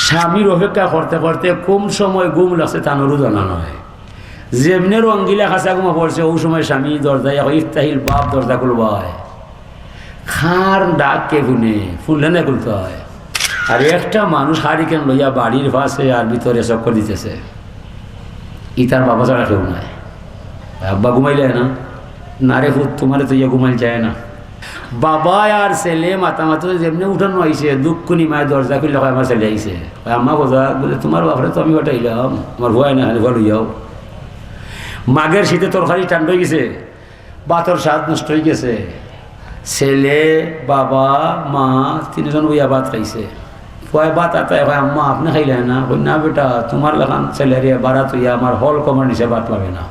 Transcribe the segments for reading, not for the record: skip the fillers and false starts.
স্বামীর অপেক্ষা করতে করতে কম সময় ঘুম লাগছে তানোরও জানা নয়। যেমনি রঙ্গিলা খাঁচা ঘুমা পড়ছে ওই সময় স্বামী দরজায় ইফতাহিল বাপ দরজা খুলবায়, খার ডাক কে ফুললে না খুলতে হয়। আর একটা মানুষ হারিকেন লইয়া বাড়ির পাশে আর ভিতরে চক্কর দিতেছে, ইতার বাবা ছাড়া কেউ নাই। আব্বা ঘুমাইলে না রে ফুট তোমারে তো ইয়ে ঘুমাইল যায় না। বাবা আর ছেলে মাতামাতো যেমনি উঠানো আইসে দুঃখ নিমায় দরজা খুললে আমার ছেলে আইসে, আম্মা বোঝা বলে তোমার বাপরে তো আমি ওটাইলাম, আমার ভয় না ঘর লইয়াও। মাঘের শীতে তরকারি ঠান্ডা হয়ে গেছে, ভাতর স্বাদ নষ্ট হয়ে গেছে। ছেলে বাবা মা তিনজন বইয়া ভাত খাইছে। কয় ভাত আতায় হয় আম্মা আপনি খাইলেন না? কই না বেটা তোমার লাগান ছেলেরে বারাত হইয়া আমার হল কমার নিচে ভাত লাগে না।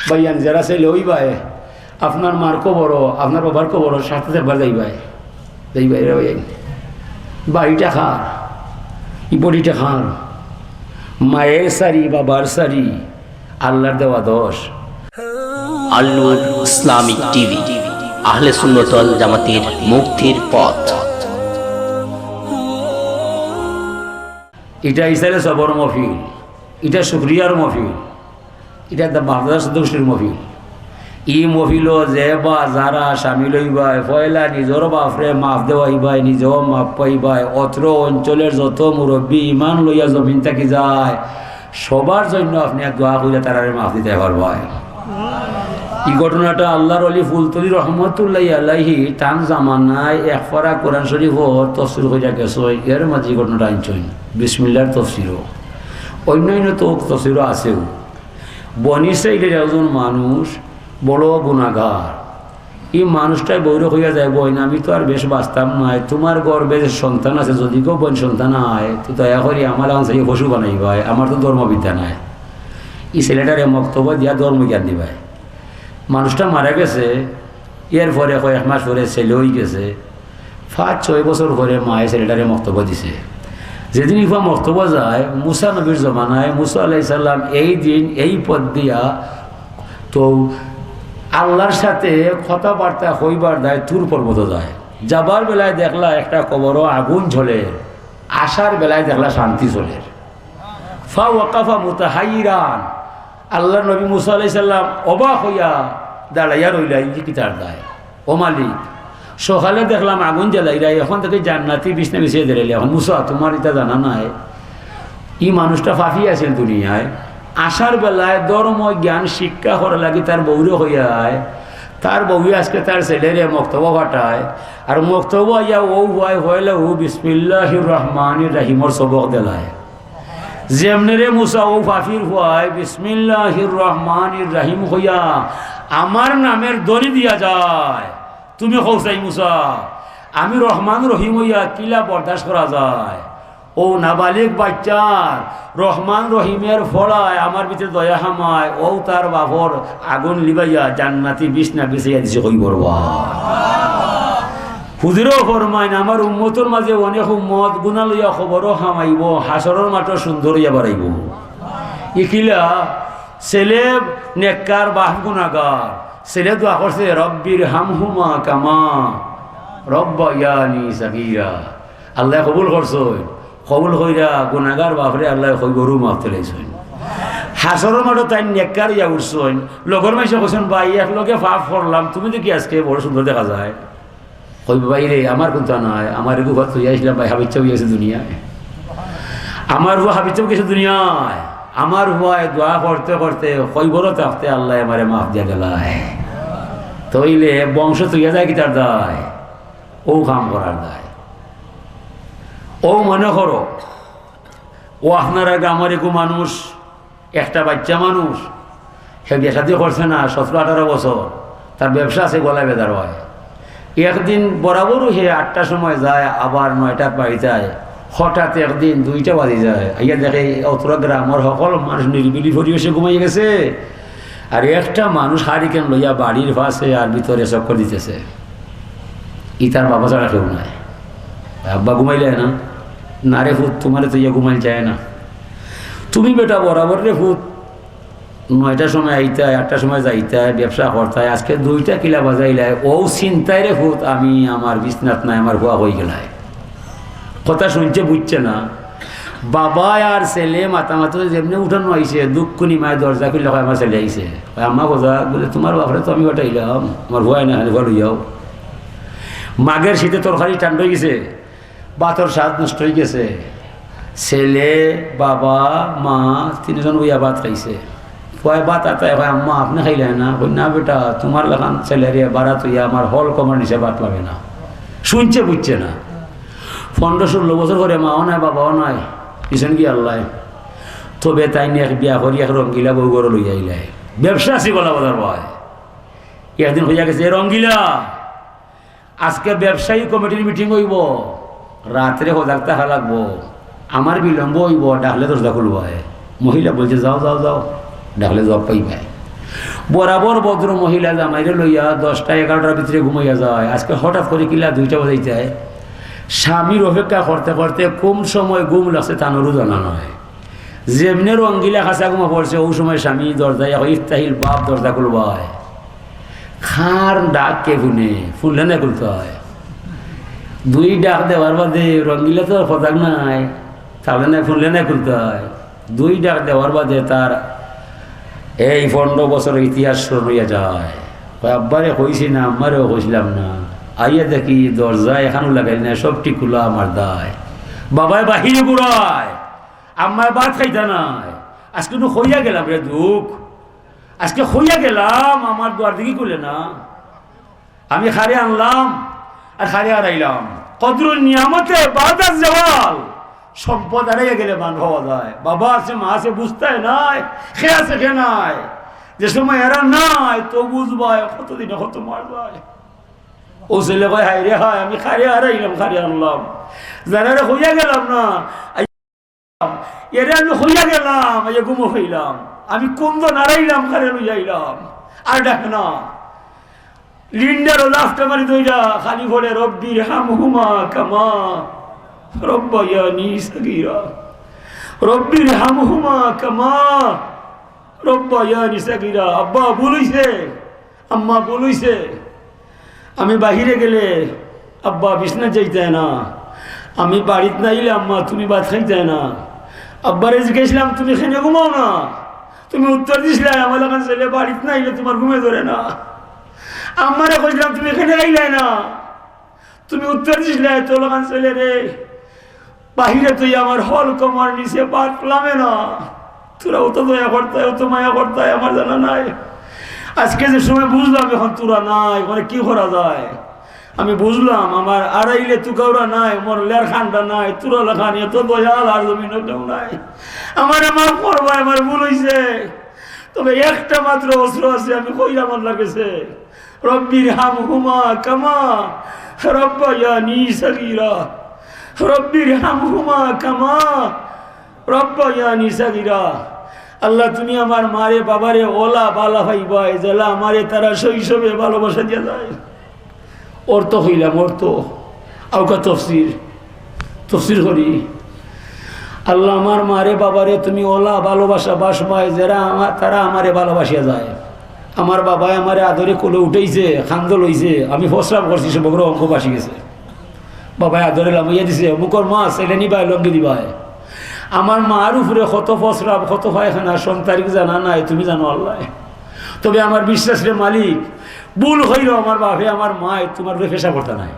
ভাইয়ান যারা ছেলে ওই ভাই আপনার মার কবর আপনার বাবার কবর সাথে একবার যাইবাই রে ভাই, বাড়িটা খার ই বডিটা খার, মায়ের সারি বাবার সারি আল্লাহর দেওয়া দোষ। আল-নূর ইসলামিক টিভি, আহলে সুন্নাত ওয়াল জামাতের মুক্তির পথ। এটা ইসরায়েলের সবর মফিল, এটা শুক্রিয়ার মফিল, এটা বাংলাদেশ সদস্যের মফিল। ই মফিল যে বা যারা সামিল হইবাই পয়লা নিজের বাপরে মাফ দেওয়াইবাই, নিজেও মাফ পাইবাই। অত্র অঞ্চলের যত মুরব্বী ইমান লইয়া জমিন থাকি যায় সবার জন্য আপনি এক দোয়া করিয়া তারারে মাফ দিতে পারবাই। এই ঘটনাটা আল্লাহর ওলি ফুলতলি রহমতুল্লাহ আলাইহি টান জামানায় এক পারা কোরআন শরীফ তফসির হইয়া গেছে। এর মাঝে ঘটনাটা আনছেন বিসমিল্লার তফসিরও, অন্যান্য তো তফসিরও আছেও। বনি ইসরাইলের একজন মানুষ বড় গুণাগার, এই মানুষটাই বৈর হইয়া যায়, বইন আমি তো আর বেশ বাঁচতাম নাই, তোমার গর্বে যে সন্তান আছে যদি কেউ বোন সন্তান হয় তো দয়া করি আমার এখন সেই পশু বানাইবাই, আমার তো ধর্মবিদ্যা নাই। এই ছেলেটারে বক্তব্য দিয়া ধর্মজ্ঞান দিবাই। মানুষটা মারা গেছে, এরপরে কয়েক মাস পরে ছেলে হয়ে গেছে। 5-6 বছর পরে মায়ে ছেলেটারে বক্তব্য দিছে। যেদিন ইফা বক্তব্য যায় মুসা নবীর জমানায়, মুসা আলাইহিস সালাম এই দিন এই পথ দিয়া তো আল্লাহর সাথে কথাবার্তা হইবার দেয় তুর পর্বত যায়। যাবার বেলায় দেখলা একটা কবরও আগুন ঝোলে, আসার বেলায় দেখলা শান্তি চলের। ফা ওয়াকাফা মুতাহাইরান, আল্লাহ নবী মুসা আলাইহিস সালাম অবাক হইয়া দাঁড়াইয়া রইলা, ইঞ্জি কি তার দায় ও মালিক, সকালে দেখলাম আগুন জ্বালাইরা, এখন থেকে জান্নাতি বিছনা বিছিয়ে দিলাইলে, এখন মুসা তোমার এটা জানা নাই ই মানুষটা ফাঁফি আছিল দুনিয়ায়, আসার বেলায় ধর্ম জ্ঞান শিক্ষা করা লাগি তার বৌরে হইয়ায়, তার বউয়ে আজকে তার ছেলেরে বক্তব্য ঘটায়। আর বক্তব্য ইয়া ও হইলে ও বিসমিল্লাহির রহমানির রহিমর সবক দেলায়। যেমনি রে মুসা ও ফাফির হয় বিসমিল্লাহির রহমানির রহিম হইয়া আমার নামের দড়ি দিয়া যায়, তুমি কৌসাই মুসা আমি রহমান রহিম হইয়া কিলা বরদাস্ত করা যায়? ও নাবালিক বাচ্চার রহমান রহিমের ফলায় আমার ভিতরে দয়া হামায়, ও তার বাপর আগুন লিবাইয়া জান্নাতি বিছনা বিছাইয়া দিছে কই বরবা। হুজুরও ফরমাইন আমার উম্মতর মাঝে অনেক উম্মত গুনাহ লইয়া খবরও হামাইব, হাসরের মাঠও সুন্দর হইয়া বাড়াইব। ইকিলা ছেলে নেককার বাহ গুনাহগার, ছেলে দোয়া করছে রব্বির হামহুমা কামা রব্বায়ানি সাগীরা, আল্লাহ কবুল করছেন। কবুল কইরা গুনাহগার বাপরে আল্লাহ কই গরু মাফ দিলাইছেন। হাসরের মাঠও তাই নেককার ইয়া উঠছেন। লগর মাইসে কইছেন ভাই একলগে পাপ করলাম, তুমি দেখি আজকে বড় সুন্দর দেখা যায়। কইব ভাই রে আমার কোনটা নয়, আমার এগু ঘর তুই আসলাম ভাই হাবিচ্ছাও গিয়েছে দুনিয়ায়, আমার হুয়া হাবিচ্ছাও গেছে দুনিয়ায়, আমার হুয়ায় দোয়া করতে করতে কইবর থাকতে আল্লাহ আমারে মাফ দিয়া গেলায়। তইলে বংশ তুইয়া যায় কি তার দায়? ও কাম করার দায়। ও মনে করো ও আপনার আগে আমার একু মানুষ, একটা বাচ্চা মানুষ, সে বিয়ে দিয়ে করছে না 17-18 বছর, তার ব্যবসা আছে গলায় বেদার হয়। একদিন বরাবরও সে 8টার সময় যায়, আবার 9টার বাড়ি যায়। হঠাৎ একদিন 2টা বাজে যায়, আইয়া দেখে অতটা গ্রামের সকল মানুষ নিরিবিলি পরিবেশে ঘুমাই গেছে। আর একটা মানুষ হারিকেন লইয়া বাড়ির পাশে আর ভিতরে চক্কর দিতেছে। ই তার বাবা ছাড়া কেউ নাই। আব্বা ঘুমাইলে না রে ফুট তোমারে তো ইয়ে ঘুমাইল যায় না, তুমি বেটা বরাবর রে ফুট 9টার সময় আইতায়, 8টার সময় যাইতায়, ব্যবসা করতায়, আজকে 2টা কিলা বাজাইলায়, ও চিন্তায় রে ফুট আমি আমার বিছনাত নাই, আমার হুয়া হয়ে গেলায়। কথা শুনছে বুঝছে না। বাবা আর ছেলে মাতামাতো যেমনি উঠানো আইছে দুঃখ নিমায় দরজা খুললে আমার ছেলে আইছে আম্মা কথা বলে তোমার বাপরে তো আমি হটাইলাম আমার ভয় না ঘর লইয়াও মাঘের শীতে তরকারি ঠান্ডা হয়ে গেছে ভাতর স্বাদ নষ্ট হয়ে গেছে ছেলে বাবা মা তিনজন ওইয়া ভাত খাইছে কয় ভাত আতায় হয় আম্মা আপনি খাইলেন না কই না বেটা তোমার লাগান ছেলেরে বারাত হইয়া আমার হল কমার নিচে ভাত লাগে না শুনছে বুঝছে না 15-16 বছর করে মাও নাই বাবাও নাই পিছন কি আল্লাহ তবে তাই নিয়ে বিয়া করি এক রঙ্গিলা বউ গড় লইয়া আইলাই ব্যবসা আছে গলা বাজার ভয় একদিন হইয়া গেছে রঙ্গিলা আজকে ব্যবসায়ী কমিটির মিটিং হইব রাত্রে সজাগ থাকা লাগবো আমার বিলম্ব হইব ডাকলে দরজা খুলব মহিলা বলছে যাও যাও যাও ডাকলে জব পাইবে বরাবর ভদ্র মহিলা জামাইরে লইয়া 10টা 11টার ভিতরে ঘুমাইয়া যায় আজকে হঠাৎ করে কিলা 2টা বাজাই যায় স্বামীর অপেক্ষা করতে করতে কম সময় ঘুম লাগছে তানোরও জানা নয় যেমনি রঙ্গিলা খাঁচা ঘুমা পড়ছে ওই সময় স্বামী দরজায় ইফতাহিল বাপ দরজা খুলব খার ডাক কে ফুললে না খুলতে হয় 2 ডাক দেওয়ার বাদে রঙ্গিলা তো সজাগ নাই তাহলে না ফুললে না খুলতে হয় 2 ডাক দেওয়ার বাদে তার এই 15 বছরের ইতিহাস শুরু হইয়া যায় আব্বারে কইছি না আমারেও কইছিলাম না আইয়া দেখি দরজা এখানেও লাগাই না সবটি খোলা আমার দায় বাবায় বাহিরে ঘুরায় আম্মায় ভাত খাইতা নাই আজকে তো হইয়া গেলাম রে দুঃখ আজকে হইয়া গেলাম আমার দুয়ার দিকে খুলে না আমি খারে আনলাম আর খারে হারাইলাম কদরুল নিয়ামতে বাদার জওয়াল সম্পদ হারাইয়া গেলে মান হওয়া যায় বাবা আছে মা আছে বুঝতে নাই খে আছে খে নাই যে সময় এরা নাই তো বুঝবায় কতদিনে কত মার যায় ও ছেলে কয় হাই রে হায় আমি খারে হারাইলাম খারে আনলাম যারা হইয়া গেলাম না এরা আমি হইয়া গেলাম এই ঘুমো হইলাম আমি কুন্দ নাড়াইলাম খারে লইয়াইলাম আর ডাক না লিন্ডারও লাফটা মারি দইরা খালি বলে রব্বির হামহুমা কামা রব্বায়ানি সাগীরা রব্বির হামহুমা কামা রব্বায়ানি সাগীরা আব্বা বলইছে আম্মা বলইছে আমি বাহিরে গেলে আব্বা বিছনা যাইতে না আমি বাড়িতে নাইলে আম্মা তুমি ভাত খাইতে না আব্বারে জিজ্ঞেসলাম তুমি এখানে ঘুমাও না তুমি উত্তর দিছিলে আমার এখন ছেলে বাড়িতে নাইলে তোমার ঘুমে ধরে না আম্মারে কইলাম তুমি এখানে আইলে না তুমি উত্তর দিছিলে তোর এখন ছেলে রে বাহিরে তুই আমার হল কমার নিচে বাটলামে না তোরা অত দয়া করতায় অত মায়া করতায় আমার জানা নাই আজকে যে সময় বুঝলাম এখন তোরা নাই মানে কি করা যায় আমি বুঝলাম আমার আড়াইলে তুকাউরা নাই মোর লের খানটা নাই তোরা লেখান এত দয়াল আর জমিন কেউ নাই আমার আমার করবা আমার ভুল হয়েছে তবে একটা মাত্র অস্ত্র আছে আমি কইলাম আল্লাহর কাছে রব্বির হামহুমা কামা রব্বায়ানি সাগীরা রব্বির হামহুমা কামা রব্বায়ানি সাগীরা আল্লাহ তুমি আমার মারে বাবারে ওলা বালা ভাইবাই জেলা আমারে তারা শৈশবে ভালোবাসা দিয়া যায় অর্থ হইলাম অর্থ আউকা তফসির করি আল্লাহ আমার মারে বাবারে তুমি ওলা ভালোবাসা বাসবায় যারা তারা আমারে ভালোবাসিয়া যায় আমার বাবাই আমারে আদরে কোলে উঠেইছে খান্দ লইছে আমি ফসরাপ করছি সে বগর অঙ্ক বাসি গেছে বাবাই আদরে লামাইয়া দিছে মুখর মাছ এলে নিবাই লঙ্গি দিবাই আমার মার উপরে কত ফসরাপ কত পায়খানা সন্তারিক জানা নাই তুমি জানো আল্লাহ তবে আমার বিশ্বাস রে মালিক ভুল হইল আমার বাপে আমার মায় তোমার ফেসা করতে নাই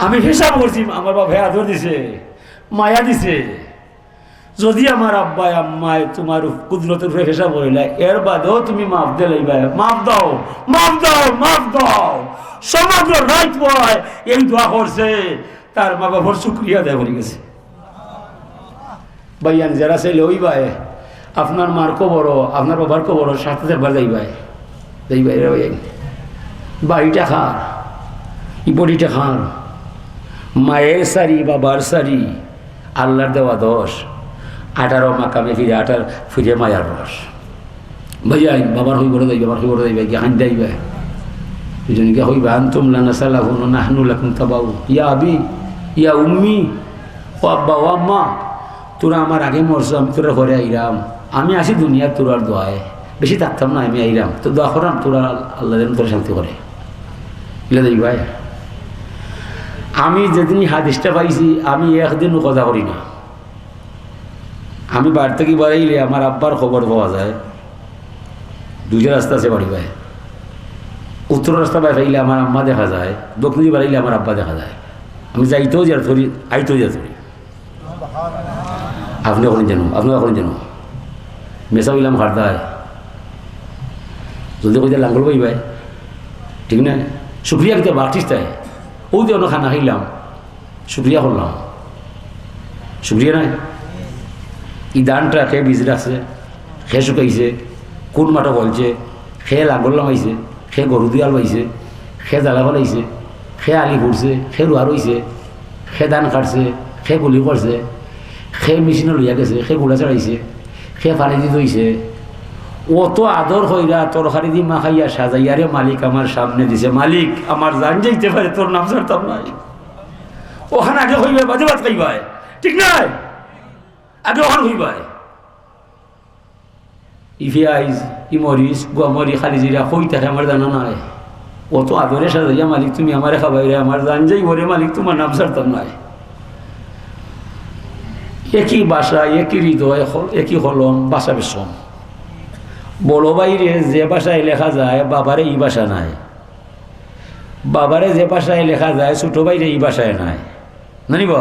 আমি ফেসা করছি আমার বাপে আদর দিছে মায়া দিছে যদি আমার আব্বাই আম্মায় তোমার কুদরতের উপরে ফেসা করিলা এর বাদেও তুমি মাফ দিলাইবা মাফ দাও মাফ দাও মাফ দাও সমগ্র রাত বয় এই দোয়া করছে তার মা বাবার শুক্রিয়া দেয় বলে গেছে ভাইয়ান যারা চাইলে ওই ভাই আপনার মার কবর আপনার বাবার কবর সাথে একবার যাইবাই যাইবাই রে ভাই বাড়িটা খার ই বডিটা খার মায়ের সারি বাবার সারি আল্লাহর দেওয়া 18 মাকামে ফিরে 18 ফিরে মায়ার রস ভাইয়া বাবার হই বড় যাইবা বাবার হই বড় যাইবা কি আন যাইবা দুজনকে হইবা আনতুম লানা সালাহুন নাহনু লাকুম তাবাউ ইয়া আবি ইয়া উম্মি ও আব্বা ও আম্মা তোরা আমার আগে মরছো আমি তোরা ঘরে আইরাম আমি আসি দুনিয়া তোরার দোয়ায় বেশি থাকতাম না আমি আইরাম তো দোয়া করাম তোরা আল্লাহ যেন তোর শান্তি করে এলে দেখ ভাই আমি যেদিনই হাদিসটা পাইছি আমি একদিনও কথা করি না আমি বাড়ি থেকে বাড়াইলে আমার আব্বার খবর পাওয়া যায়, দুইটা রাস্তা আছে বাড়ি ভাই। উত্তর রাস্তা বাড়াইলে আমার আম্মা দেখা যায়, দক্ষিণ দিকে বাড়াইলে আমার আব্বা দেখা যায়। আমি যাইতেও যা ধরি, আইতেও যা ধরি। আপনি এখন জানো, আপনি এখন জানো মেসা হইলাম হারদায় যদি কইতে লাঙ্গল বই ভাই, ঠিক না? শুক্রিয়া কিন্তু আর্টিস্টায় ও দিয়ে অন্য খানা খাইলাম, শুক্রিয়া করলাম, শুক্রিয়া নাই। ই ধানটা খেয়ে বীজ রাখছে, খেয়ে শুকাইছে, কোন মাটা বলছে, খেয়ে লাঙ্গল লামাইছে, খেয়ে গরু দিয়াল পাইছে, খেয়ে জ্বালা ফলাইছে, খেয়ে আলি ঘুরছে, খেয়ে রুয়া রইছে, খেয়ে ধান কাটছে, খেয়ে গুলি করছে, খেয়ে মেশিনে লইয়া গেছে, খেয়ে গুলা চড়াইছে, খেয়ে ফালি দি ধইছে। অত আদর হইরা তরকারি দি মাখাইয়া সাজাইয়ারে মালিক আমার সামনে দিছে। মালিক আমার জান যাইতে পারে, তোর নাম ছাড়তাম নাই। ওখানে আগে হইবে বাজে বাদ খাইবাই, ঠিক নাই? আগে ওখানে হইবাই ইফিয়াইজ ইমরিস গুয়ামরি খালি জিরা কই থাকে আমার জানা নাই। অত আদরে সাজাইয়া মালিক তুমি আমারে খাবাইরে আমার জান যাই বলে মালিক তোমার নাম ছাড়তাম নাই। একই বাসা, একই হৃদয়, একই কলম, বাসা বেশম। বড় বাইরে যে ভাষায় লেখা যায় বাবারে ই ভাষা নাই, বাবারে যে ভাষায় লেখা যায় ছোট বাইরে ই ভাষায় নাই, জানিব?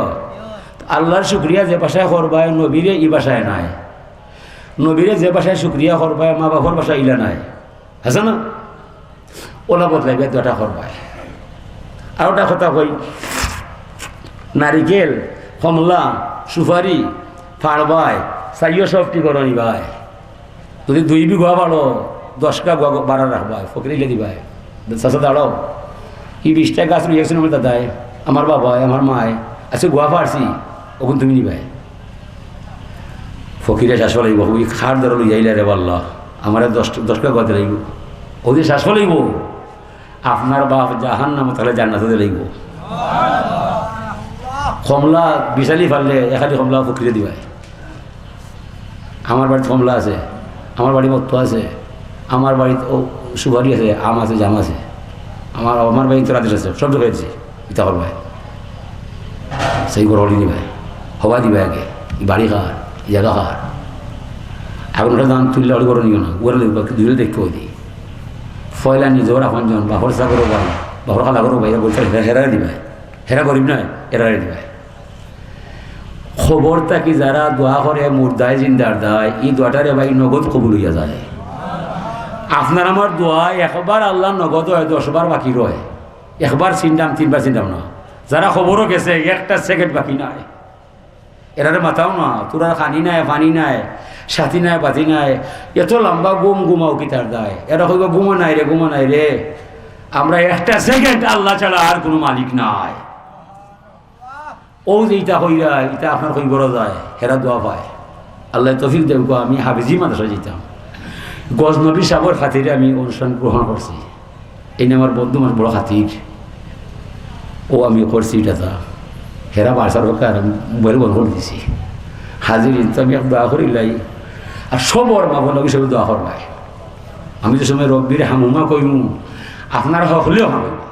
আল্লাহর শুক্রিয়া যে ভাষায় করবায় নবীরে ই ভাষায় নাই, নবীরে যে ভাষায় শুক্রিয়া করবায় মা বাবার ভাষা ইলা নাই, আছে না? ওলা বদলাইবে দুটা করবায়। আর ওটা কথা কই, নারিকেল, কমলা, সুপারি ফাড়বাই চাইও সবটি করনি ভাই। যদি 2 বিঘা ভালো 10টা বাড়া রাখবাই, ফকরিলে দিবাই। চাষা দাঁড়াও কি 20টা গাছ রয়েছেন আমার দাদায়, আমার বাবায়, আমার মায় আচ্ছা গোয়া পারছি, ওখান তুমি নিবাই। ফকিরে শ্বাস ফলাইব, ওই খার ধরো লই যাইলে রে বলল আমার 10টা গদে লাগব, ওদের শ্বাস ফলাইব। আপনার বাপ জাহান নাম তাহলে জান্নাতে লাগব। কমলা বিশালি ফাললে এখালি কমলা ফকিরে দিবাই। আমার বাড়িতে কমলা আছে, আমার বাড়ি মত্ত আছে, আমার বাড়িতে ও সুপারি আছে, আম আছে, জাম আছে, আমার বাড়িতে রাতের আছে, সব জায়গায় আছে। ইতা কর ভাই সেই ঘর হলি ভাই হবা দিবা আগে বাড়ি খার জায়গা খার। এখন ওটা দাম তুললে অলি করে নিও না, ওরা দুটো দেখতে হই দিই ফয়লা নিজের আপনজন বাহর চা করো ভাই, বাহর খালা করো ভাই, বলছে হেরা দিবাই, হেরা গরিব নয়, এরারে দিবাই। খবরটা কি যারা দোয়া করে মুর্দায় জিন্দার দায়, এই দোয়াটারে ভাই নগদ কবুল হইয়া যায়। আপনার আমার দোয়া একবার আল্লাহ নগদ হয়, 10 বার বাকি রয়। একবার চিন্তাম 3 বার চিন্তাম না। যারা খবরও গেছে 1টা সেকেন্ড বাকি নাই, এরারে মাথাও না, তোরা খানি নাই, পানি নাই, সাথী নাই, বাতি নাই, এত লম্বা ঘুমাও কি তার দায়। এরা হইব ঘুমো নাই রে, ঘুমো নাই রে, আমরা 1টা সেকেন্ড আল্লাহ ছাড়া আর কোনো মালিক নাই। ও যে ইটা হইরা ইটা আপনার কই বড় যায়, হেরা দোয়া পায়। আল্লাহ তৌফিক দেব। আমি হাফিজি মাদ্রাসায় যেতাম, গজনবী সাহেবের খাতিরে আমি অনুষ্ঠান গ্রহণ করছি। এই নিয়ে আমার বন্ধু আমার বড় খাতির, ও আমি করছি এটা। হেরা বাসার হোক আর মোবাইল বন্ধ করে দিছি। হাজির তো আমি দোয়া করিলাই, আর সবর মাবন হিসেবে দোয়া করবাই। আমি যে সময় রব্বির হামুমা কইমু আপনার হক হলেও হামাইবা,